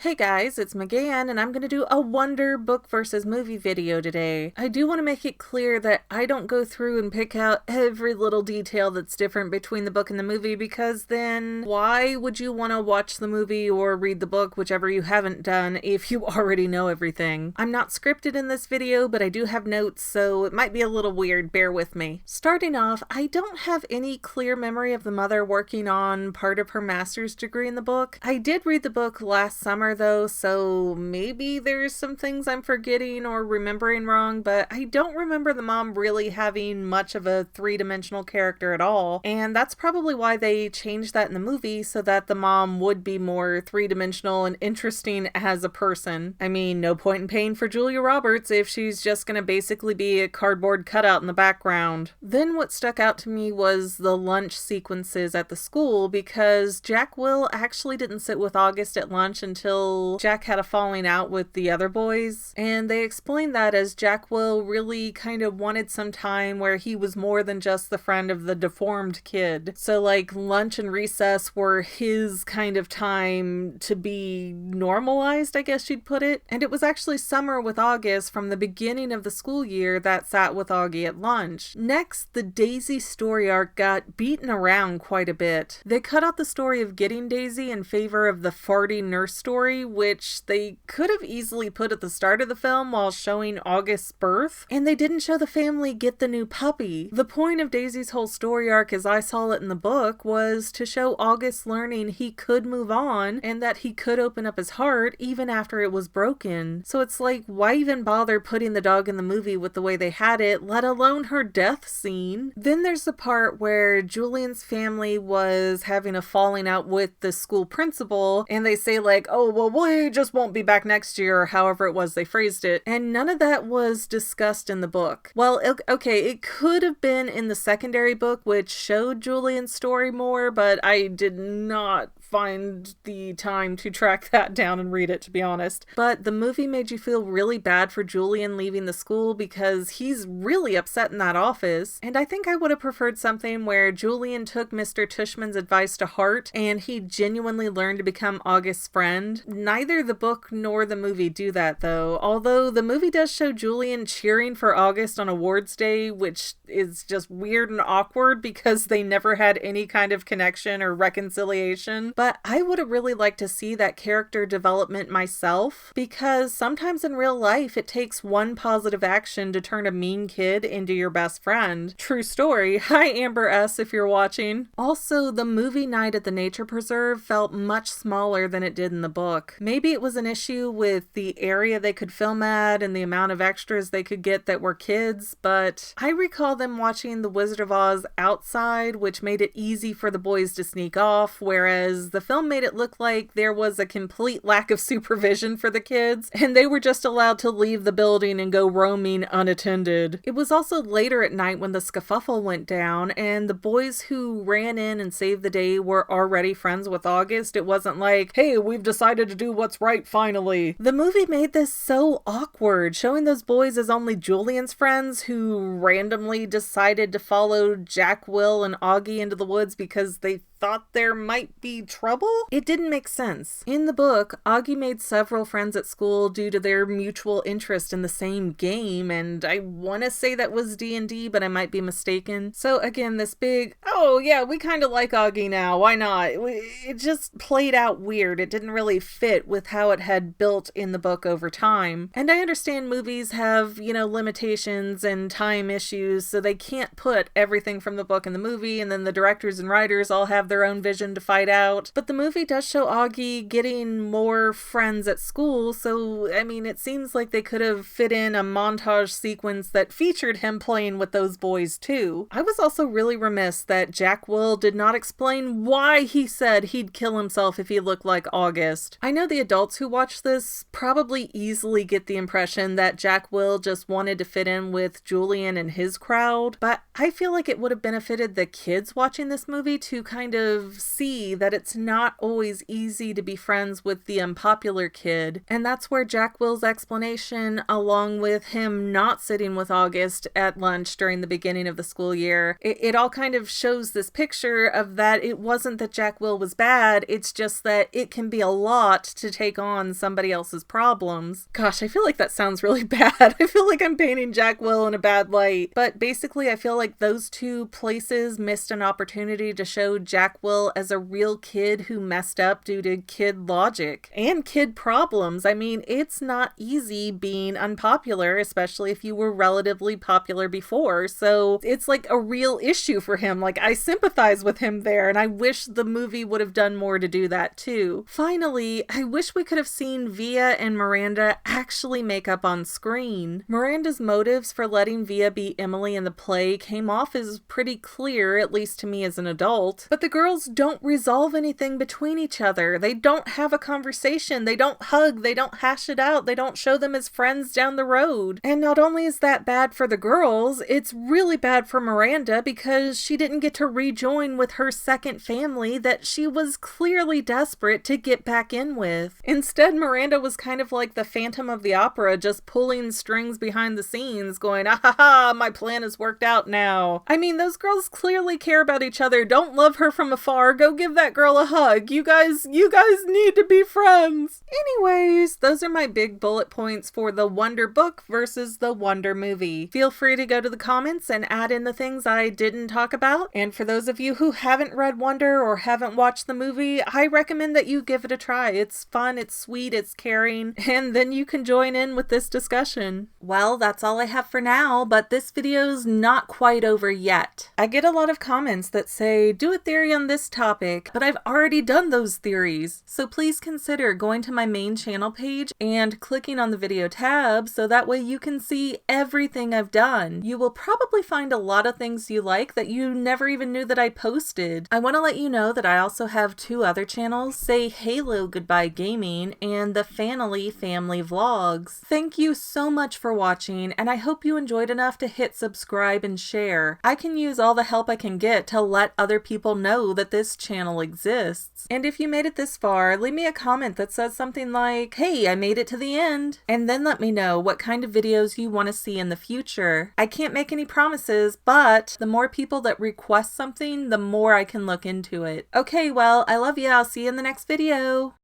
Hey guys, it's McGann, and I'm going to do a Wonder Book versus Movie video today. I do want to make it clear that I don't go through and pick out every little detail that's different between the book and the movie, because then why would you want to watch the movie or read the book, whichever you haven't done, if you already know everything? I'm not scripted in this video, but I do have notes, so it might be a little weird, bear with me. Starting off, I don't have any clear memory of the mother working on part of her master's degree in the book. I did read the book last summer though, so maybe there's some things I'm forgetting or remembering wrong, but I don't remember the mom really having much of a three-dimensional character at all, and that's probably why they changed that in the movie, so that the mom would be more three-dimensional and interesting as a person. I mean, no point in paying for Julia Roberts if she's just gonna basically be a cardboard cutout in the background. Then what stuck out to me was the lunch sequences at the school, because Jack Will actually didn't sit with August at lunch until Jack had a falling out with the other boys, and they explained that as Jack Will really kind of wanted some time where he was more than just the friend of the deformed kid. So like lunch and recess were his kind of time to be normalized, I guess you'd put it. And it was actually Summer with August from the beginning of the school year that sat with Augie at lunch. Next, the Daisy story arc got beaten around quite a bit. They cut out the story of getting Daisy in favor of the farty nurse story, which they could have easily put at the start of the film while showing August's birth, and they didn't show the family get the new puppy. The point of Daisy's whole story arc, as I saw it in the book, was to show August learning he could move on and that he could open up his heart even after it was broken. So it's like, why even bother putting the dog in the movie with the way they had it, let alone her death scene? Then there's the part where Julian's family was having a falling out with the school principal, and they say like, oh, well, we just won't be back next year, or however it was they phrased it, and none of that was discussed in the book. Well, okay, it could have been in the secondary book, which showed Julian's story more, but I did not find the time to track that down and read it, to be honest. But the movie made you feel really bad for Julian leaving the school, because he's really upset in that office, and I think I would have preferred something where Julian took Mr. Tushman's advice to heart and he genuinely learned to become August's friend. Neither the book nor the movie do that though, although the movie does show Julian cheering for August on awards day, which is just weird and awkward because they never had any kind of connection or reconciliation. But I would have really liked to see that character development myself, because sometimes in real life it takes one positive action to turn a mean kid into your best friend. True story. Hi Amber S. if you're watching. Also, the movie night at the nature preserve felt much smaller than it did in the book. Maybe it was an issue with the area they could film at and the amount of extras they could get that were kids, but I recall them watching The Wizard of Oz outside, which made it easy for the boys to sneak off, whereas the film made it look like there was a complete lack of supervision for the kids, and they were just allowed to leave the building and go roaming unattended. It was also later at night when the scuffle went down, and the boys who ran in and saved the day were already friends with August. It wasn't like, hey, we've decided to do what's right finally. The movie made this so awkward, showing those boys as only Julian's friends who randomly decided to follow Jack, Will, and Augie into the woods because they thought there might be trouble? It didn't make sense. In the book, Augie made several friends at school due to their mutual interest in the same game, and I want to say that was D&D, but I might be mistaken. So again, this big, oh yeah, we kind of like Augie now, why not? It just played out weird. It didn't really fit with how it had built in the book over time. And I understand movies have, limitations and time issues, so they can't put everything from the book in the movie, and then the directors and writers all have their own vision to fight out. But the movie does show Augie getting more friends at school, so I mean, it seems like they could have fit in a montage sequence that featured him playing with those boys too. I was also really remiss that Jack Will did not explain why he said he'd kill himself if he looked like August. I know the adults who watch this probably easily get the impression that Jack Will just wanted to fit in with Julian and his crowd, but I feel like it would have benefited the kids watching this movie to kind of of see that it's not always easy to be friends with the unpopular kid. And that's where Jack Will's explanation, along with him not sitting with August at lunch during the beginning of the school year, it all kind of shows this picture of that it wasn't that Jack Will was bad, it's just that it can be a lot to take on somebody else's problems. Gosh, I feel like that sounds really bad. I feel like I'm painting Jack Will in a bad light. But basically, I feel like those two places missed an opportunity to show Jack Will as a real kid who messed up due to kid logic and kid problems. I mean, it's not easy being unpopular, especially if you were relatively popular before. So it's like a real issue for him. Like, I sympathize with him there, and I wish the movie would have done more to do that too. Finally, I wish we could have seen Via and Miranda actually make up on screen. Miranda's motives for letting Via be Emily in the play came off as pretty clear, at least to me as an adult, but the girls don't resolve anything between each other. They don't have a conversation, they don't hug, they don't hash it out, they don't show them as friends down the road. And not only is that bad for the girls, it's really bad for Miranda because she didn't get to rejoin with her second family that she was clearly desperate to get back in with. Instead, Miranda was kind of like the Phantom of the Opera, just pulling strings behind the scenes going, ah ha ha, my plan has worked out now. I mean, those girls clearly care about each other. Don't love her from afar. Go give that girl a hug. You guys need to be friends. Anyways, those are my big bullet points for the Wonder book versus the Wonder movie. Feel free to go to the comments and add in the things I didn't talk about. And for those of you who haven't read Wonder or haven't watched the movie, I recommend that you give it a try. It's fun, it's sweet, it's caring, and then you can join in with this discussion. Well, that's all I have for now, but this video's not quite over yet. I get a lot of comments that say, do a theory on this topic, but I've already done those theories. So please consider going to my main channel page and clicking on the video tab so that way you can see everything I've done. You will probably find a lot of things you like that you never even knew that I posted. I want to let you know that I also have two other channels, Say Halo Goodbye Gaming and the Fanily Family Vlogs. Thank you so much for watching, and I hope you enjoyed enough to hit subscribe and share. I can use all the help I can get to let other people know that this channel exists. And if you made it this far, leave me a comment that says something like, hey, I made it to the end, and then let me know what kind of videos you want to see in the future. I can't make any promises, but the more people that request something, the more I can look into it. Okay, well, I love you. I'll see you in the next video.